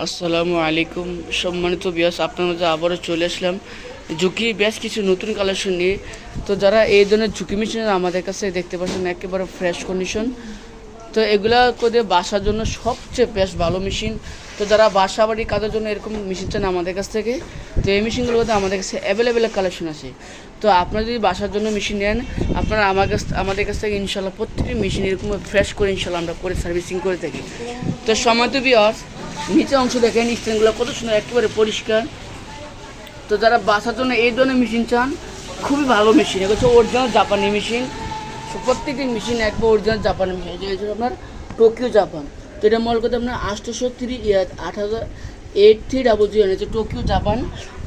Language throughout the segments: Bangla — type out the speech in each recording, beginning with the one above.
আসসালামু আলাইকুম সম্মানিত ভিউয়ার্স, আপনার মাঝে আবারও চলে আসলাম ঝুঁকি বেশ কিছু নতুন কালেকশন নিয়ে। তো যারা এই ধরনের ঝুঁকি মেশিন আমাদের কাছে দেখতে পাচ্ছেন একেবারে ফ্রেশ কন্ডিশন। তো এগুলা করে বাসার জন্য সবচেয়ে বেশ ভালো মেশিন। তো যারা বাসা বাড়ি কাজের জন্য এরকম মেশিন চান আমাদের কাছ থেকে, তো এই মেশিনগুলোতে আমাদের কাছে অ্যাভেলেবেল কালেকশন আছে। তো আপনারা যদি বাসার জন্য মেশিন নেন, আপনারা আমাদের কাছ থেকে ইনশাল্লাহ প্রত্যেকটি মেশিন এরকম ফ্রেশ করে ইনশাল্লাহ আমরা করে সার্ভিসিং করে থাকি। তো সম্মানিত ভিউয়ার্স, নিচে অংশ দেখেন স্ট্যান্ডগুলো কত সুন্দর, একেবারে পরিষ্কার। তো যারা বাসার জন্য এই ধরনের মেশিন চান, খুবই ভালো মেশিন। এগুলো হচ্ছে অরিজিনাল জাপানি মেশিন। প্রত্যেকটি মেশিন একবার অরিজিনাল জাপানি মেশিন। এটা হচ্ছে আপনার টোকিও জাপান। তো এটা মনে করতে আপনার 8,380 হচ্ছে টোকিও জাপান।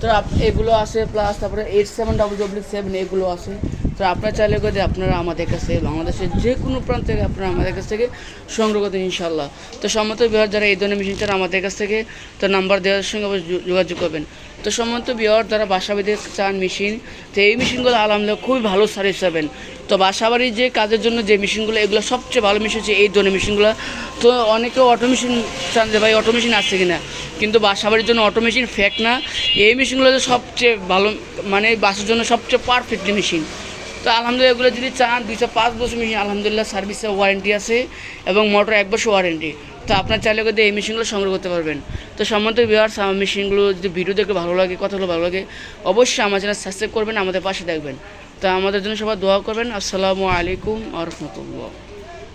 তো এগুলো আছে, প্লাস তারপরে 870077 এগুলো আছে। তো আপনারা চাইলে করে আপনারা আমাদের কাছে বাংলাদেশের যে কোনো প্রান্ত থেকে আপনারা আমাদের কাছ থেকে সংগ্রহ করতেন ইনশাল্লাহ। তো সম্মত বিহার যারা এই ধরনের মেশিন চান আমাদের কাছ থেকে, তো নাম্বার দেওয়ার সঙ্গে যোগাযোগ করবেন। তো সম্মত বিহার যারা বাসাবাড়িতে চান মেশিন, তো এই মেশিনগুলো আলহামদুলিল্লাহ খুবই ভালো সার্ভিস পাবেন। তো বাসাবাড়ির যে কাজের জন্য যে মেশিনগুলো, এগুলো সবচেয়ে ভালো মেশিন হচ্ছে এই ধরনের মেশিনগুলো। তো অনেকে অটো মেশিন চান যে ভাই অটো মেশিন আছে কিনা, কিন্তু বাসাবাড়ির জন্য অটো মেশিন ফেক না। এই মেশিনগুলো সবচেয়ে ভালো, মানে বাসার জন্য সবচেয়ে পারফেক্ট মেশিন। তো আলহামদুলিল্লাহ এগুলো যদি চান 205 বছর মেশিন, আলহামদুলিল্লাহ সার্ভিসের ওয়ারেন্টি আছে এবং মোটর 1 বছর ওয়ারেন্টি। তো আপনার চাইলে করে এই মেশিনগুলো সংগ্রহ করতে পারবেন। তো সম্মত ভিউয়ার্স, আমার মেশিনগুলো যদি ভিডিও দেখে ভালো লাগে, কথাগুলো ভালো লাগে, অবশ্যই আমার চ্যানেল সাবস্ক্রাইব করবেন, আমাদের পাশে দেখবেন। তো আমাদের জন্য সবাই দোয়া করবেন। আসসালামু আলাইকুম ওয়া রাহমাতুল্লাহ।